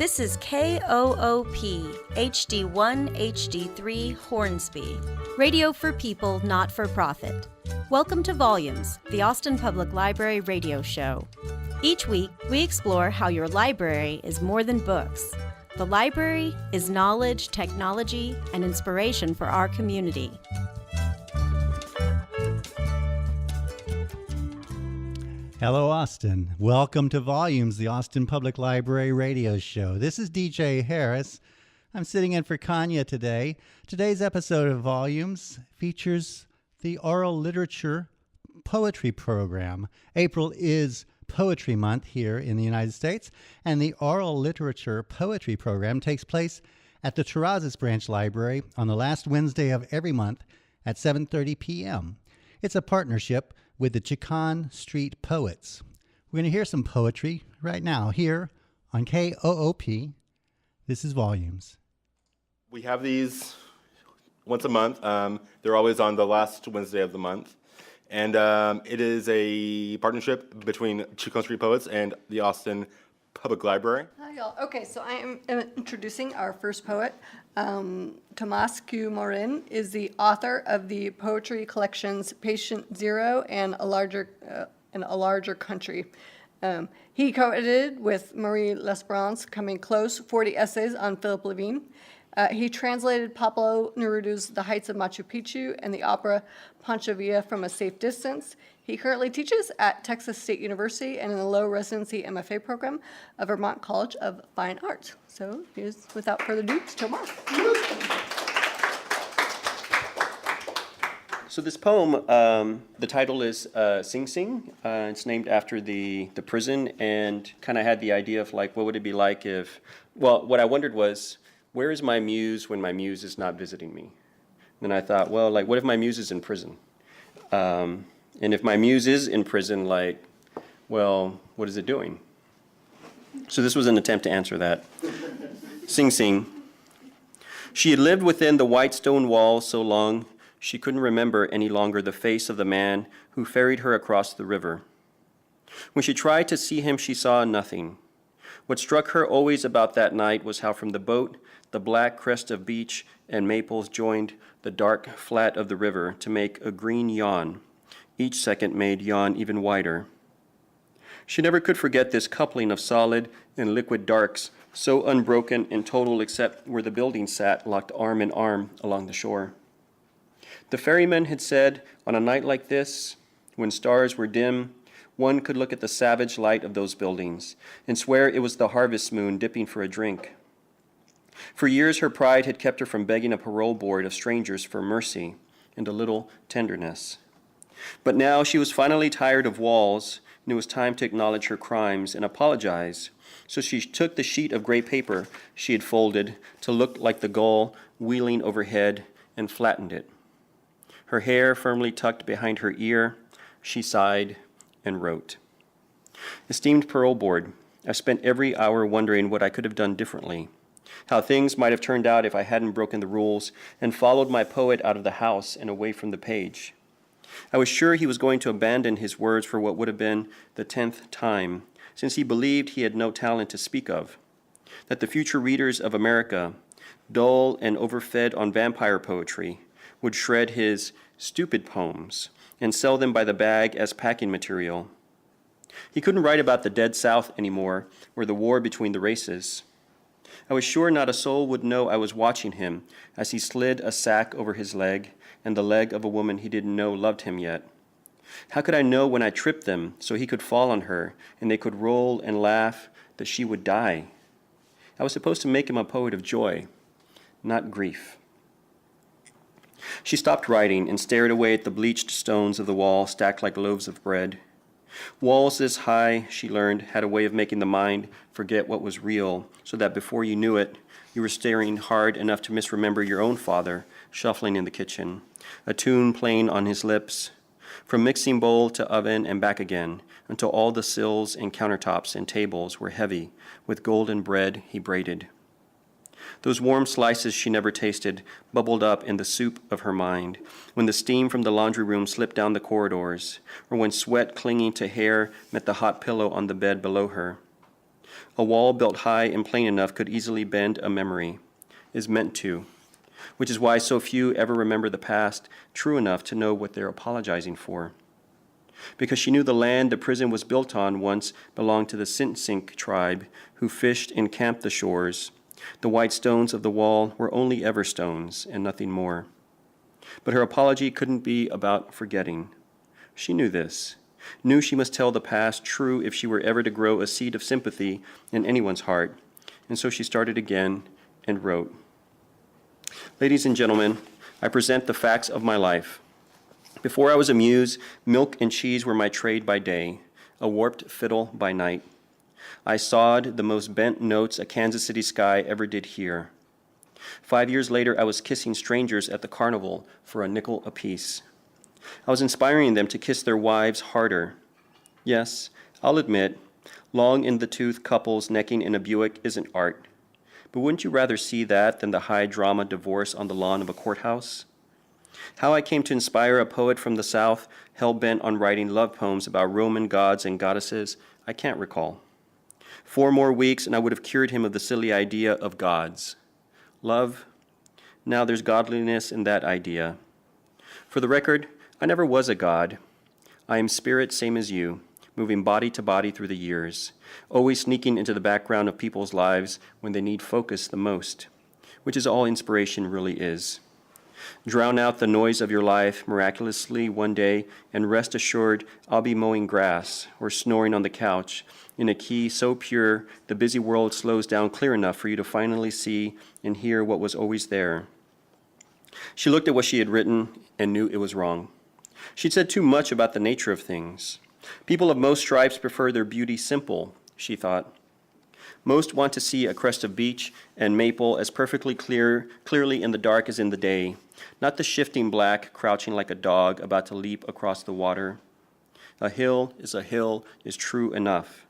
This is KOOP HD1 HD3 Hornsby, radio for people not for profit. Welcome to Volumes, the Austin Public Library radio show. Each week, we explore how your library is more than books. The library is knowledge, technology, and inspiration for our community. Hello, Austin. Welcome to Volumes, the Austin Public Library radio show. This is DJ Harris. I'm sitting in for Kanya today. Today's episode of Volumes features the Oral Literature Poetry Program. April is Poetry Month here in the United States, and the Oral Literature Poetry Program takes place at the Terrazas Branch Library on the last Wednesday of every month at 7:30 p.m. It's a partnership with the Chicon Street Poets. We're going to hear some poetry right now here on KOOP. This is Volumes. We have these once a month. They're always on the last Wednesday of the month. And it is a partnership between Chicon Street Poets and the Austin Public Library. Hi, y'all. Okay, so I am introducing our first poet. Tomás Q. Morin is the author of the poetry collections Patient Zero and A Larger Country. He co-edited with Marie Lesperance, Coming Close, 40 essays on Philip Levine. He translated Pablo Neruda's The Heights of Machu Picchu and the opera Pancho Villa from a Safe Distance. He currently teaches at Texas State University and in the low residency MFA program of Vermont College of Fine Arts. So here's, without further ado, Tomás. So this poem, the title is Sing Sing. It's named after the prison, and kind of had the idea of like, what would it be like if, well, what I wondered was, where is my muse when my muse is not visiting me? Then I thought, well, like, what if my muse is in prison? And if my muse is in prison, like, well, what is it doing? So this was an attempt to answer that. Sing Sing. She had lived within the white stone walls so long, she couldn't remember any longer the face of the man who ferried her across the river. When she tried to see him, she saw nothing. What struck her always about that night was how from the boat, the black crest of beech and maples joined the dark flat of the river to make a green yawn. Each second made yawn even wider. She never could forget this coupling of solid and liquid darks, so unbroken and total except where the buildings sat locked arm in arm along the shore. The ferryman had said, on a night like this, when stars were dim, one could look at the savage light of those buildings and swear it was the harvest moon dipping for a drink. For years, her pride had kept her from begging a parole board of strangers for mercy and a little tenderness. But now she was finally tired of walls, and it was time to acknowledge her crimes and apologize. So she took the sheet of gray paper she had folded to look like the gull wheeling overhead and flattened it. Her hair firmly tucked behind her ear, she sighed and wrote. Esteemed parole board, I've spent every hour wondering what I could have done differently, how things might have turned out if I hadn't broken the rules and followed my poet out of the house and away from the page. I was sure he was going to abandon his words for what would have been the 10th time, since he believed he had no talent to speak of, that the future readers of America, dull and overfed on vampire poetry, would shred his stupid poems and sell them by the bag as packing material. He couldn't write about the dead South anymore, or the war between the races. I was sure not a soul would know I was watching him as he slid a sack over his leg and the leg of a woman he didn't know loved him yet. How could I know when I tripped them so he could fall on her and they could roll and laugh that she would die? I was supposed to make him a poet of joy, not grief. She stopped writing and stared away at the bleached stones of the wall stacked like loaves of bread. Walls this high, she learned, had a way of making the mind forget what was real, so that before you knew it, you were staring hard enough to misremember your own father, shuffling in the kitchen, a tune playing on his lips, from mixing bowl to oven and back again, until all the sills and countertops and tables were heavy with golden bread he braided. Those warm slices she never tasted bubbled up in the soup of her mind, when the steam from the laundry room slipped down the corridors, or when sweat clinging to hair met the hot pillow on the bed below her. A wall built high and plain enough could easily bend a memory, is meant to, which is why so few ever remember the past true enough to know what they're apologizing for. Because she knew the land the prison was built on once belonged to the Sint-Sink tribe, who fished and camped the shores. The white stones of the wall were only ever stones and nothing more. But her apology couldn't be about forgetting. She knew this, knew she must tell the past true if she were ever to grow a seed of sympathy in anyone's heart, and so she started again and wrote. Ladies and gentlemen, I present the facts of my life. Before I was a muse, milk and cheese were my trade by day, a warped fiddle by night. I sawed the most bent notes a Kansas City sky ever did hear. 5 years later, I was kissing strangers at the carnival for a nickel apiece. I was inspiring them to kiss their wives harder. Yes, I'll admit, long-in-the-tooth couples necking in a Buick isn't art. But wouldn't you rather see that than the high-drama divorce on the lawn of a courthouse? How I came to inspire a poet from the South hell-bent on writing love poems about Roman gods and goddesses, I can't recall. 4 more weeks and I would have cured him of the silly idea of gods. Love? Now there's godliness in that idea. For the record, I never was a god. I am spirit same as you, moving body to body through the years, always sneaking into the background of people's lives when they need focus the most, which is all inspiration really is. Drown out the noise of your life miraculously one day, and rest assured I'll be mowing grass or snoring on the couch in a key so pure the busy world slows down clear enough for you to finally see and hear what was always there. She looked at what she had written and knew it was wrong. She'd said too much about the nature of things. People of most stripes prefer their beauty simple, she thought. Most want to see a crest of beech and maple as perfectly clearly in the dark as in the day, not the shifting black crouching like a dog about to leap across the water. A hill is true enough.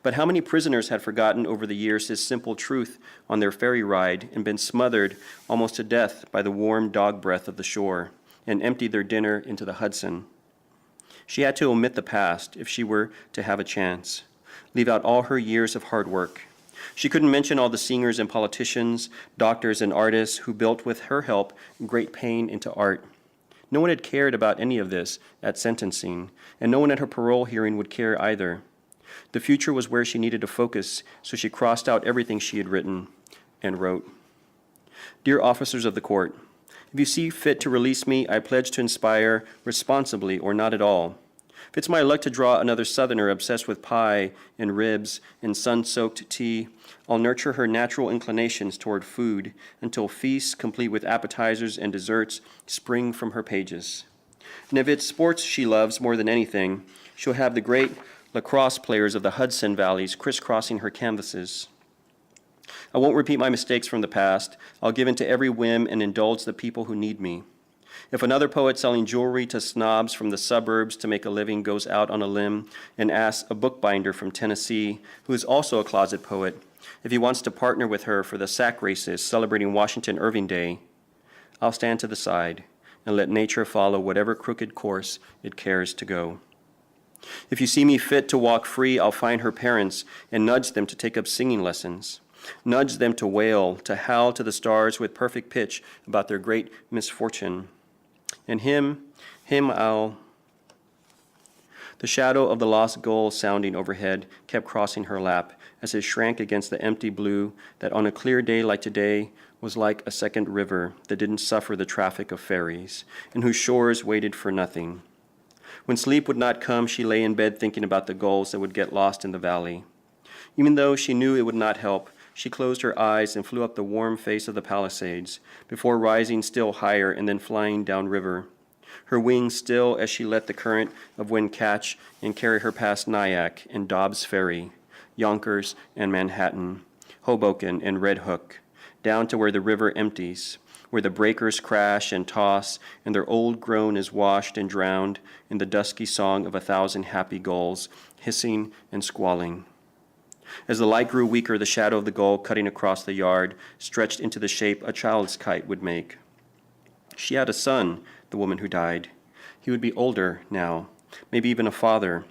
But how many prisoners had forgotten over the years this simple truth on their ferry ride and been smothered almost to death by the warm dog breath of the shore and emptied their dinner into the Hudson? She had to omit the past if she were to have a chance, leave out all her years of hard work. She couldn't mention all the singers and politicians, doctors and artists who built with her help great pain into art. No one had cared about any of this at sentencing, and no one at her parole hearing would care either. The future was where she needed to focus, so she crossed out everything she had written and wrote. Dear officers of the court, if you see fit to release me, I pledge to inspire responsibly or not at all. If it's my luck to draw another Southerner obsessed with pie and ribs and sun-soaked tea, I'll nurture her natural inclinations toward food until feasts, complete with appetizers and desserts, spring from her pages. And if it's sports she loves more than anything, she'll have the great lacrosse players of the Hudson Valleys crisscrossing her canvases. I won't repeat my mistakes from the past. I'll give in to every whim and indulge the people who need me. If another poet selling jewelry to snobs from the suburbs to make a living goes out on a limb and asks a bookbinder from Tennessee, who is also a closet poet, if he wants to partner with her for the sack races celebrating Washington Irving Day, I'll stand to the side and let nature follow whatever crooked course it cares to go. If you see me fit to walk free, I'll find her parents and nudge them to take up singing lessons. Nudge them to wail, to howl to the stars with perfect pitch about their great misfortune. And him I'll... The shadow of the lost gull sounding overhead kept crossing her lap as it shrank against the empty blue that on a clear day like today was like a second river that didn't suffer the traffic of ferries and whose shores waited for nothing. When sleep would not come, she lay in bed thinking about the gulls that would get lost in the valley. Even though she knew it would not help, she closed her eyes and flew up the warm face of the Palisades before rising still higher and then flying downriver, her wings still as she let the current of wind catch and carry her past Nyack and Dobbs Ferry, Yonkers and Manhattan, Hoboken and Red Hook, down to where the river empties, where the breakers crash and toss and their old groan is washed and drowned in the dusky song of 1,000 happy gulls, hissing and squalling. As the light grew weaker, the shadow of the gull cutting across the yard stretched into the shape a child's kite would make. She had a son, the woman who died. He would be older now, maybe even a father.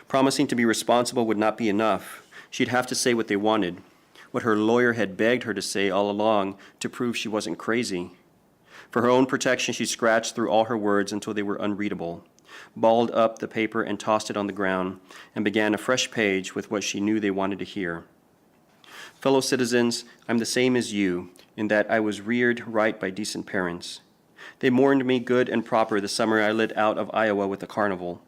Promising to be responsible would not be enough. She'd have to say what they wanted, what her lawyer had begged her to say all along to prove she wasn't crazy. For her own protection, she scratched through all her words until they were unreadable, balled up the paper and tossed it on the ground, and began a fresh page with what she knew they wanted to hear. Fellow citizens, I'm the same as you, in that I was reared right by decent parents. They mourned me good and proper the summer I lit out of Iowa with a carnival.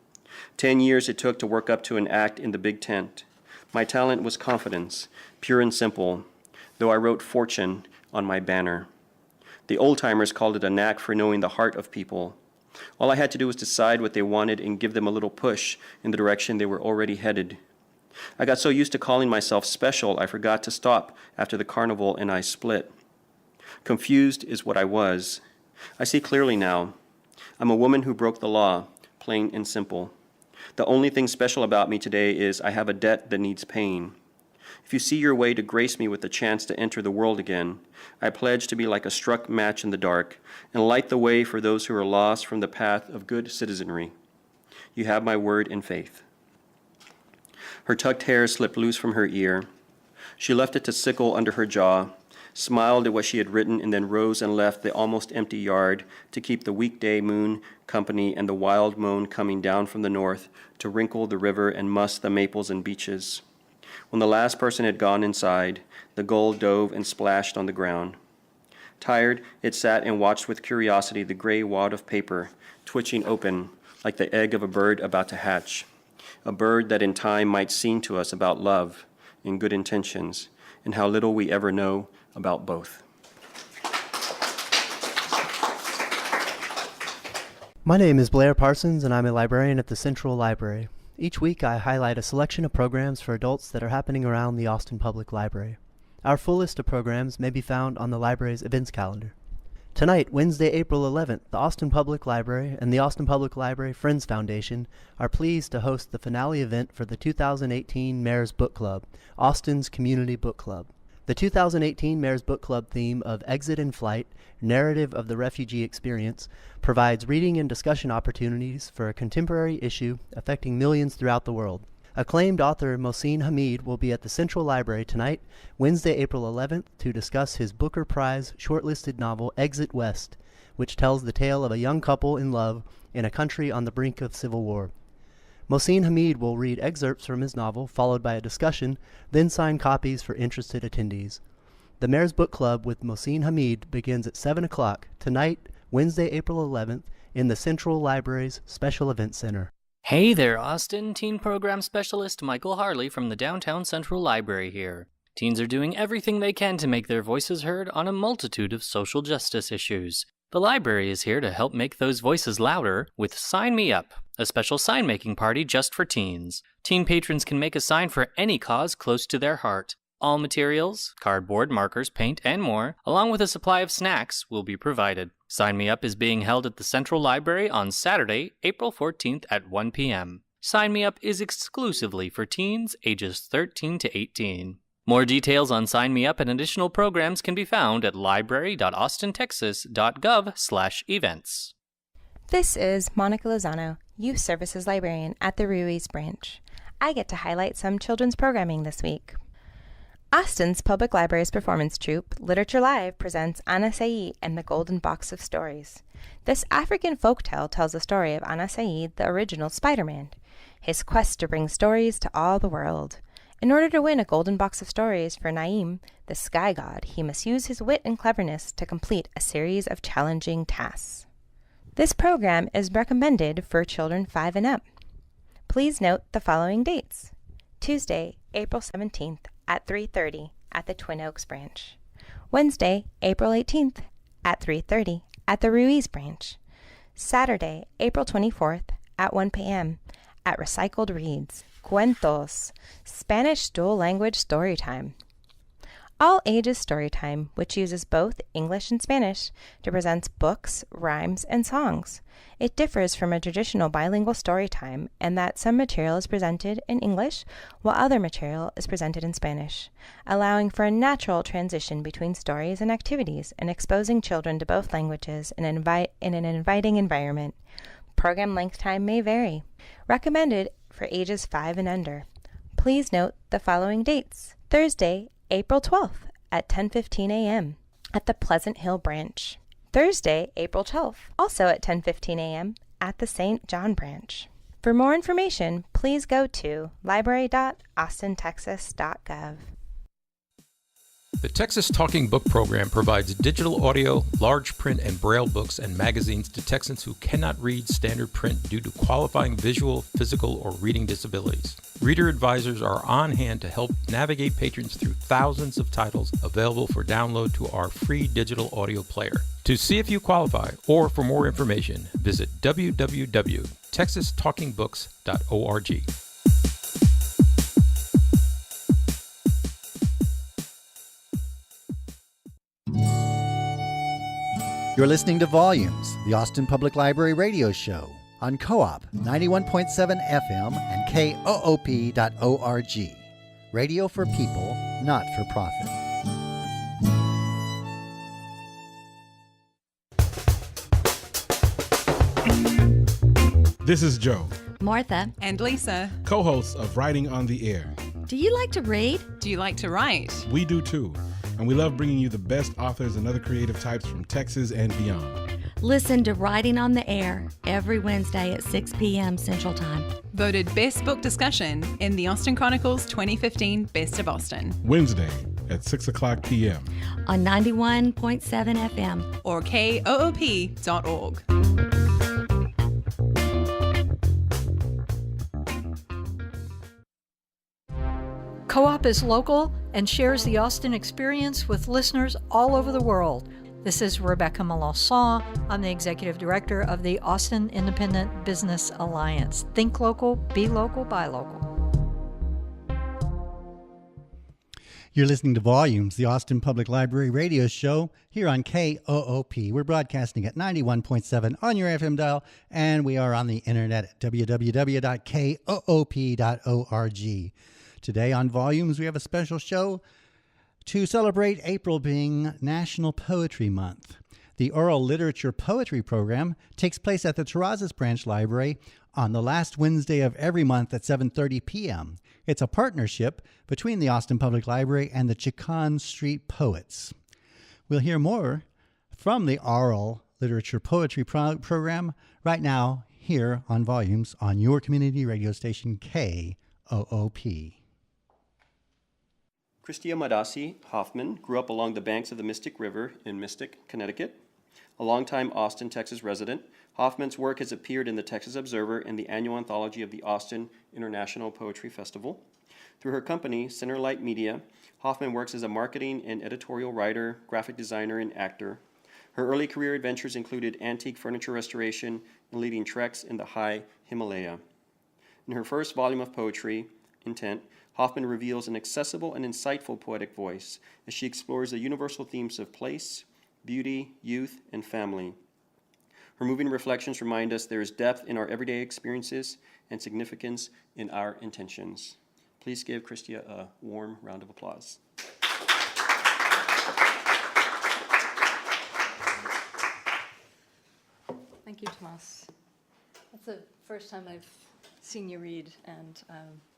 10 years it took to work up to an act in the big tent. My talent was confidence, pure and simple, though I wrote fortune on my banner. The old-timers called it a knack for knowing the heart of people. All I had to do was decide what they wanted and give them a little push in the direction they were already headed. I got so used to calling myself special, I forgot to stop after the carnival and I split. Confused is what I was. I see clearly now. I'm a woman who broke the law, plain and simple. The only thing special about me today is I have a debt that needs paying. If you see your way to grace me with the chance to enter the world again, I pledge to be like a struck match in the dark and light the way for those who are lost from the path of good citizenry. You have my word and faith. Her tucked hair slipped loose from her ear. She left it to sickle under her jaw, smiled at what she had written, and then rose and left the almost empty yard to keep the weekday moon company and the wild moon coming down from the north to wrinkle the river and muss the maples and beeches. When the last person had gone inside, the gull dove and splashed on the ground. Tired, it sat and watched with curiosity the gray wad of paper twitching open like the egg of a bird about to hatch, a bird that in time might sing to us about love and good intentions, and how little we ever know about both. My name is Blair Parsons, and I'm a librarian at the Central Library. Each week I highlight a selection of programs for adults that are happening around the Austin Public Library. Our full list of programs may be found on the library's events calendar. Tonight, Wednesday, April 11th, the Austin Public Library and the Austin Public Library Friends Foundation are pleased to host the finale event for the 2018 Mayor's Book Club, Austin's Community Book Club. The 2018 Mayor's Book Club theme of Exit and Flight, Narrative of the Refugee Experience, provides reading and discussion opportunities for a contemporary issue affecting millions throughout the world. Acclaimed author Mohsin Hamid will be at the Central Library tonight, Wednesday, April 11th, to discuss his Booker Prize shortlisted novel Exit West, which tells the tale of a young couple in love in a country on the brink of civil war. Mohsin Hamid will read excerpts from his novel, followed by a discussion, then sign copies for interested attendees. The Mayor's Book Club with Mohsin Hamid begins at 7 o'clock tonight, Wednesday, April 11th, in the Central Library's Special Events Center. Hey there, Austin. Teen Program Specialist Michael Harley from the Downtown Central Library here. Teens are doing everything they can to make their voices heard on a multitude of social justice issues. The library is here to help make those voices louder with Sign Me Up, a special sign-making party just for teens. Teen patrons can make a sign for any cause close to their heart. All materials, cardboard, markers, paint, and more, along with a supply of snacks, will be provided. Sign Me Up is being held at the Central Library on Saturday, April 14th at 1 p.m. Sign Me Up is exclusively for teens ages 13 to 18. More details on Sign Me Up and additional programs can be found at library.austintexas.gov/events. This is Monica Lozano, Youth Services Librarian at the Ruiz Branch. I get to highlight some children's programming this week. Austin's Public Library's performance troupe, Literature Live, presents Ana Said and the Golden Box of Stories. This African folktale tells the story of Ana Said, the original Spider-Man, his quest to bring stories to all the world. In order to win a golden box of stories for Naim, the sky god, he must use his wit and cleverness to complete a series of challenging tasks. This program is recommended for children 5 and up. Please note the following dates. Tuesday, April 17th at 3:30 at the Twin Oaks branch. Wednesday, April 18th at 3:30 at the Ruiz branch. Saturday, April 24th at 1 p.m. at Recycled Reads, Cuentos, Spanish dual language story time. All ages story time, which uses both English and Spanish to present books, rhymes, and songs. It differs from a traditional bilingual story time in that some material is presented in English while other material is presented in Spanish, allowing for a natural transition between stories and activities and exposing children to both languages in an inviting environment. Program length time may vary. Recommended for ages 5 and under. Please note the following dates. Thursday, April 12th at 10:15 a.m. at the Pleasant Hill branch. Thursday, April 12th, also at 10:15 a.m. at the St. John branch. For more information, please go to library.austintexas.gov. The Texas Talking Book Program provides digital audio, large print, and braille books and magazines to Texans who cannot read standard print due to qualifying visual, physical, or reading disabilities. Reader advisors are on hand to help navigate patrons through thousands of titles available for download to our free digital audio player. To see if you qualify or for more information, visit www.texastalkingbooks.org. You're listening to Volumes, the Austin Public Library radio show on Co-op 91.7 FM and KOOP.org. Radio for people, not for profit. This is Joe, Martha, and Lisa, co-hosts of Writing on the Air. Do you like to read? Do you like to write? We do too, and we love bringing you the best authors and other creative types from Texas and beyond. Listen to Writing on the Air every Wednesday at 6 p.m. Central Time. Voted Best Book Discussion in the Austin Chronicle's 2015 Best of Austin. Wednesday at 6 o'clock p.m. on 91.7 FM or KOOP.org. Co-op is local and shares the Austin experience with listeners all over the world. This is Rebecca Melanson. I'm the Executive Director of the Austin Independent Business Alliance. Think local, be local, buy local. You're listening to Volumes, the Austin Public Library radio show here on KOOP. We're broadcasting at 91.7 on your FM dial, and we are on the internet at www.koop.org. Today on Volumes, we have a special show to celebrate April being National Poetry Month. The Oral Literature Poetry Program takes place at the Terrazas Branch Library on the last Wednesday of every month at 7:30 p.m. It's a partnership between the Austin Public Library and the Chicon Street Poets. We'll hear more from the Oral Literature Poetry Program right now here on Volumes on your community radio station KOOP. Christia Madasi Hoffman grew up along the banks of the Mystic River in Mystic, Connecticut. A longtime Austin, Texas resident, Hoffman's work has appeared in the Texas Observer and the annual anthology of the Austin International Poetry Festival. Through her company, Centerlight Media, Hoffman works as a marketing and editorial writer, graphic designer, and actor. Her early career adventures included antique furniture restoration and leading treks in the high Himalaya. In her first volume of poetry, Intent, Hoffman reveals an accessible and insightful poetic voice as she explores the universal themes of place, beauty, youth, and family. Her moving reflections remind us there is depth in our everyday experiences and significance in our intentions. Please give Christia a warm round of applause. Thank you, Tomas. That's the first time I've seen you read, and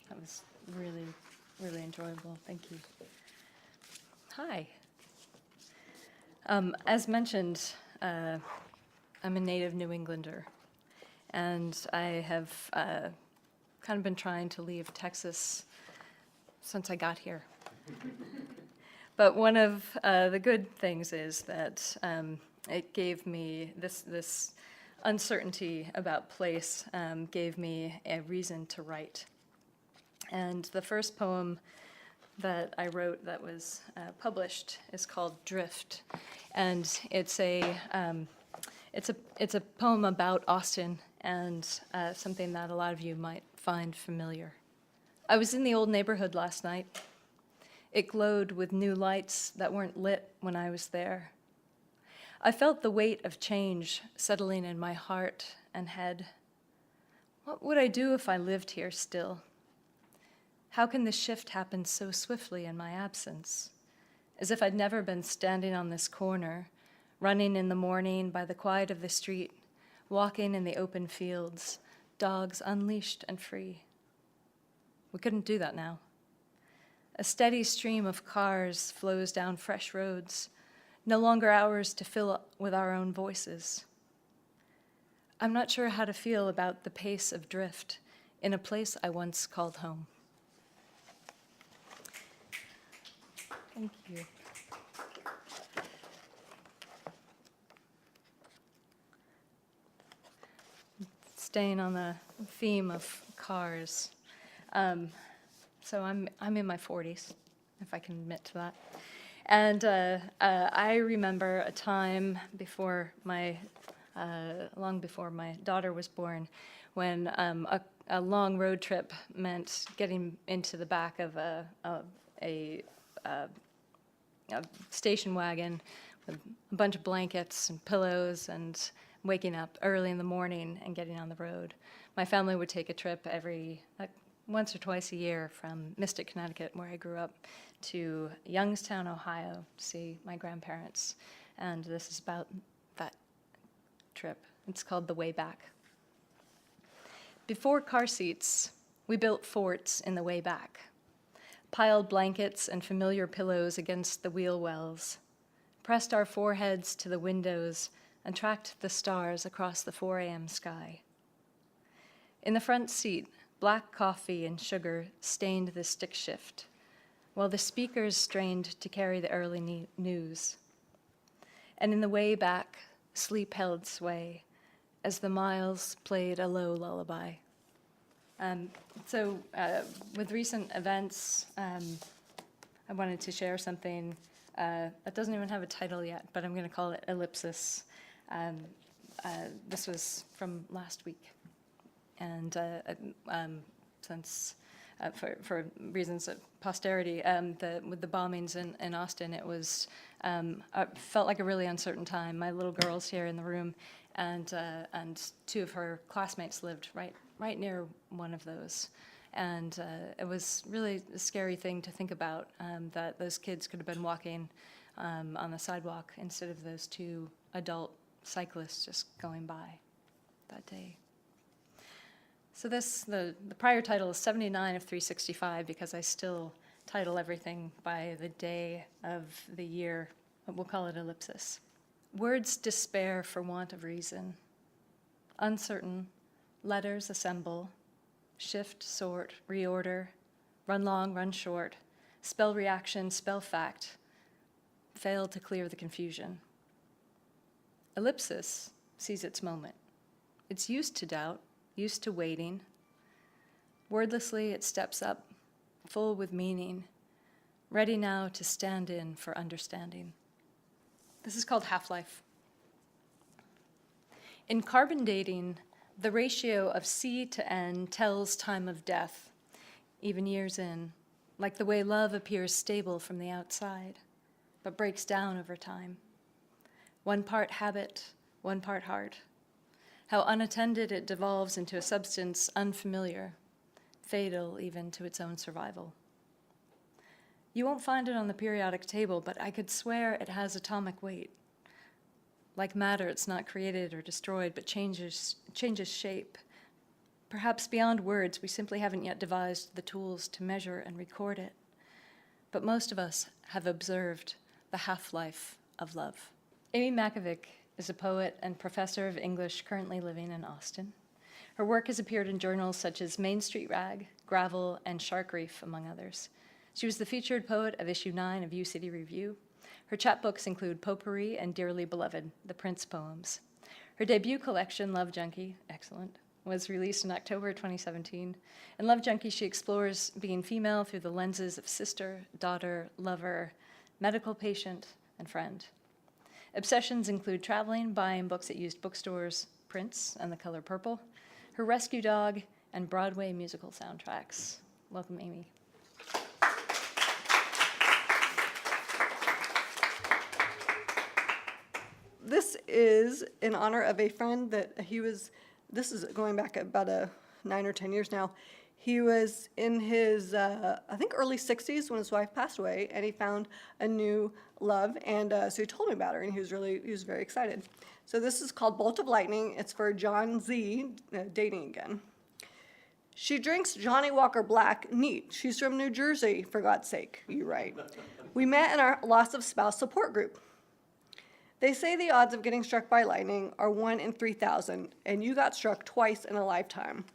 that was really, really enjoyable. Thank you. Hi. As mentioned, I'm a native New Englander, and I have kind of been trying to leave Texas since I got here. But one of the good things is that it gave me this uncertainty about place, gave me a reason to write. And the first poem that I wrote that was published is called Drift, and it's a poem about Austin and something that a lot of you might find familiar. I was in the old neighborhood last night. It glowed with new lights that weren't lit when I was there. I felt the weight of change settling in my heart and head. What would I do if I lived here still? How can this shift happen so swiftly in my absence? As if I'd never been standing on this corner, running in the morning by the quiet of the street, walking in the open fields, dogs unleashed and free. We couldn't do that now. A steady stream of cars flows down fresh roads, no longer ours to fill with our own voices. I'm not sure how to feel about the pace of drift in a place I once called home. Thank you. Staying on the theme of cars. So I'm in my 40s, if I can admit to that. And I remember a time before long before my daughter was born, when a long road trip meant getting into the back of a station wagon with a bunch of blankets and pillows and waking up early in the morning and getting on the road. My family would take a trip once or twice a year from Mystic, Connecticut, where I grew up, to Youngstown, Ohio, to see my grandparents. And this is about that trip. It's called The Way Back. Before car seats, we built forts in the way back, piled blankets and familiar pillows against the wheel wells, pressed our foreheads to the windows, and tracked the stars across the 4 a.m. sky. In the front seat, black coffee and sugar stained the stick shift, while the speakers strained to carry the early news. And in the way back, sleep held sway as the miles played a low lullaby. With recent events, I wanted to share something that doesn't even have a title yet, but I'm going to call it Ellipsis. This was from last week, and since for reasons of posterity, with the bombings in Austin, it was felt like a really uncertain time. My little girl's here in the room, and 2 of her classmates lived right near one of those. And it was really a scary thing to think about, that those kids could have been walking on the sidewalk instead of those 2 adult cyclists just going by that day. So the prior title is 79 of 365, because I still title everything by the day of the year. We'll call it Ellipsis. Words despair for want of reason. Uncertain, letters assemble, shift, sort, reorder, run long, run short, spell reaction, spell fact, fail to clear the confusion. Ellipsis sees its moment. It's used to doubt, used to waiting. Wordlessly it steps up, full with meaning, ready now to stand in for understanding. This is called half-life. In carbon dating, the ratio of C to N tells time of death, even years in, like the way love appears stable from the outside, but breaks down over time. 1 part habit, 1 part heart. How unattended it devolves into a substance unfamiliar, fatal even to its own survival. You won't find it on the periodic table, but I could swear it has atomic weight. Like matter, it's not created or destroyed, but changes shape. Perhaps beyond words, we simply haven't yet devised the tools to measure and record it. But most of us have observed the half-life of love. Amy Makovic is a poet and professor of English currently living in Austin. Her work has appeared in journals such as Main Street Rag, Gravel, and Shark Reef, among others. She was the featured poet of issue 9 of UCity Review. Her chapbooks include Potpourri and Dearly Beloved, the Prince poems. Her debut collection, Love Junkie, excellent, was released in October 2017. In Love Junkie, she explores being female through the lenses of sister, daughter, lover, medical patient, and friend. Obsessions include traveling, buying books at used bookstores, Prince and The Color Purple, her rescue dog, and Broadway musical soundtracks. Welcome, Amy. This is in honor of a friend that this is going back about 9 or 10 years now. He was in his, I think, early 60s when his wife passed away, and he found a new love, and so he told me about her, and he was very excited. So this is called Bolt of Lightning. It's for John Z, dating again. She drinks Johnny Walker Black. Neat. She's from New Jersey, for God's sake, you write. We met in our loss of spouse support group. They say the odds of getting struck by lightning are 1 in 3,000, and you got struck twice in a lifetime.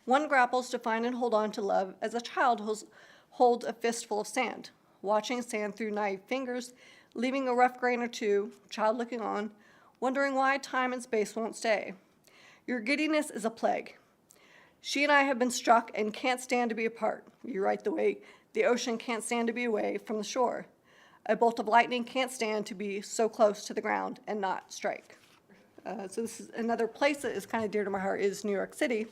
One grapples to find and hold on to love as a child holds a fistful of sand, watching sand through naive fingers, leaving a rough grain or two, child looking on, wondering why time and space won't stay. Your giddiness is a plague. She and I have been struck and can't stand to be apart. You write the way the ocean can't stand to be away from the shore. A bolt of lightning can't stand to be so close to the ground and not strike. So this is another place that is kind of dear to my heart is New York City.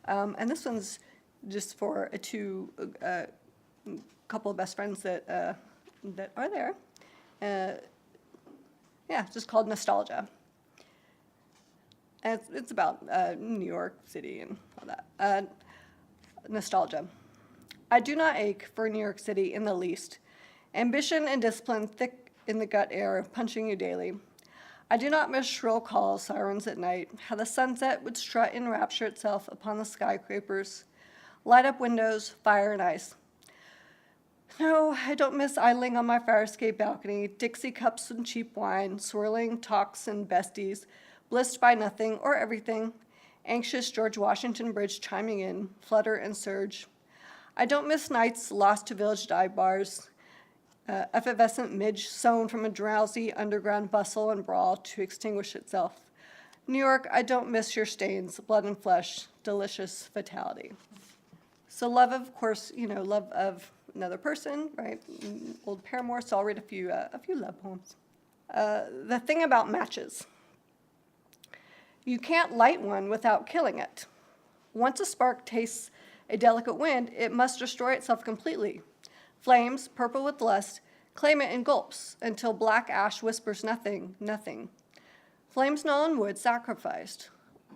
And this one's just for a couple of best friends that are there. Yeah, it's just called Nostalgia. And it's about New York City and all that. Nostalgia. I do not ache for New York City in the least. Ambition and discipline thick in the gut air, punching you daily. I do not miss shrill calls, sirens at night, how the sunset would strut and rapture itself upon the skyscrapers, light up windows, fire and ice. No, I don't miss idling on my fire escape balcony, Dixie cups and cheap wine, swirling talks and besties, blissed by nothing or everything, anxious George Washington Bridge chiming in, flutter and surge. I don't miss nights lost to village dive bars, effervescent midge sown from a drowsy underground bustle and brawl to extinguish itself. New York, I don't miss your stains, blood and flesh, delicious fatality. So love, of course, love of another person, right? Old Paramore, so I'll read a few love poems. The thing about matches. You can't light one without killing it. Once a spark tastes a delicate wind, it must destroy itself completely. Flames, purple with lust, claim it in gulps until black ash whispers nothing, nothing. Flames null and wood sacrificed.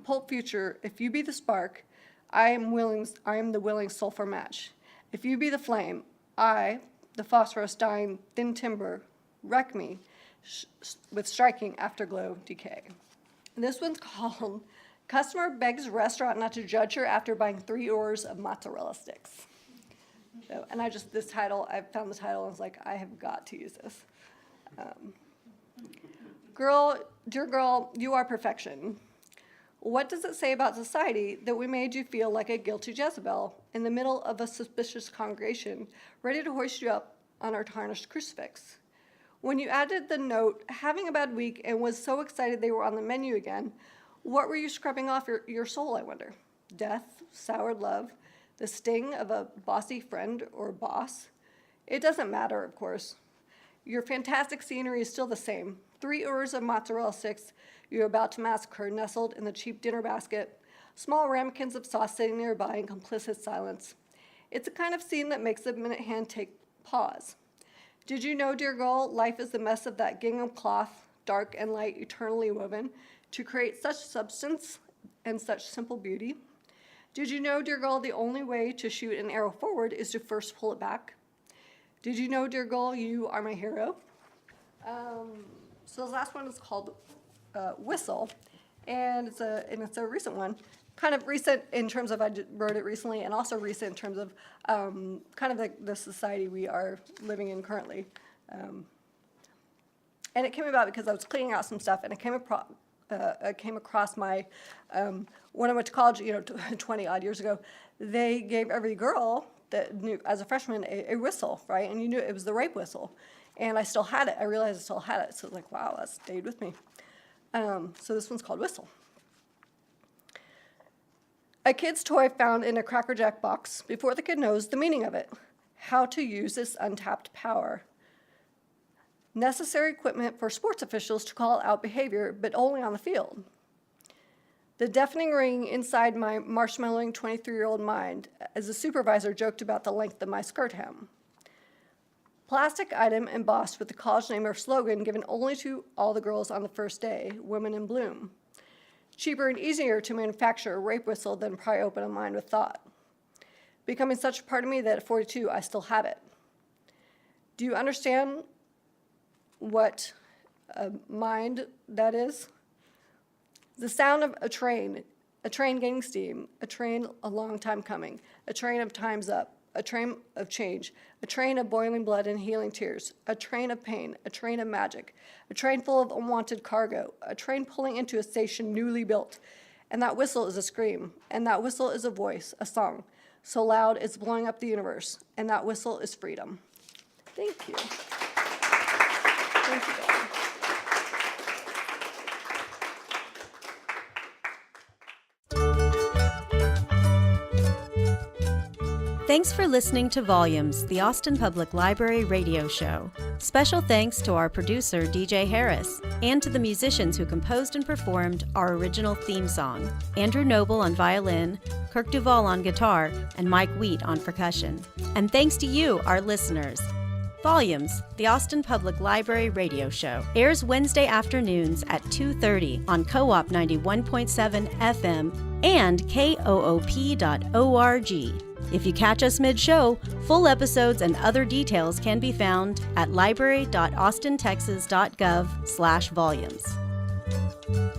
Pulp future, if you be the spark, I am the willing sulfur match. If you be the flame, I, the phosphorus dying thin timber, wreck me with striking afterglow decay. And this one's called Customer Begs Restaurant Not to Judge Her After Buying 3 orders of Mozzarella Sticks. So, and I found the title and was like, I have got to use this. Dear girl, you are perfection. What does it say about society that we made you feel like a guilty Jezebel in the middle of a suspicious congregation, ready to hoist you up on our tarnished crucifix? When you added the note, having a bad week, and was so excited they were on the menu again, what were you scrubbing off your soul, I wonder? Death, soured love, the sting of a bossy friend or boss? It doesn't matter, of course. Your fantastic scenery is still the same. 3 orders of mozzarella sticks you're about to massacre nestled in the cheap dinner basket, small ramekins of sauce sitting nearby in complicit silence. It's a kind of scene that makes the minute hand take pause. Did you know, dear girl, life is the mess of that gingham cloth, dark and light, eternally woven, to create such substance and such simple beauty? Did you know, dear girl, the only way to shoot an arrow forward is to first pull it back? Did you know, dear girl, you are my hero? So this last one is called Whistle, and it's a recent one. Kind of recent in terms of I wrote it recently, and also recent in terms of kind of the society we are living in currently. And it came about because I was cleaning out some stuff, and I came across my when I went to college, 20 odd years ago. They gave every girl that knew as a freshman a whistle, right? And you knew it was the rape whistle, and I still had it. I realized I still had it, so I was like, wow, that stayed with me. So this one's called Whistle. A kid's toy found in a Cracker Jack box before the kid knows the meaning of it, how to use this untapped power. Necessary equipment for sports officials to call out behavior, but only on the field. The deafening ring inside my marshmallowing 23-year-old mind as the supervisor joked about the length of my skirt hem. Plastic item embossed with the college name or slogan given only to all the girls on the first day, Women in Bloom. Cheaper and easier to manufacture a rape whistle than pry open a mind with thought. Becoming such a part of me that at 42 I still have it. Do you understand what a mind that is? The sound of a train a train gaining steam, a train a long time coming, a train of time's up, a train of change, a train of boiling blood and healing tears, a train of pain, a train of magic, a train full of unwanted cargo, a train pulling into a station newly built. And that whistle is a scream, and that whistle is a voice, a song, so loud it's blowing up the universe, and that whistle is freedom. Thank you. Thank you, Dawn. Thanks for listening to Volumes, the Austin Public Library radio show. Special thanks to our producer, DJ Harris, and to the musicians who composed and performed our original theme song, Andrew Noble on violin, Kirk Duvall on guitar, and Mike Wheat on percussion. And thanks to you, our listeners. Volumes, the Austin Public Library radio show, airs Wednesday afternoons at 2:30 on Co-op 91.7 FM and koop.org. If you catch us mid-show, full episodes and other details can be found at library.austintexas.gov/volumes.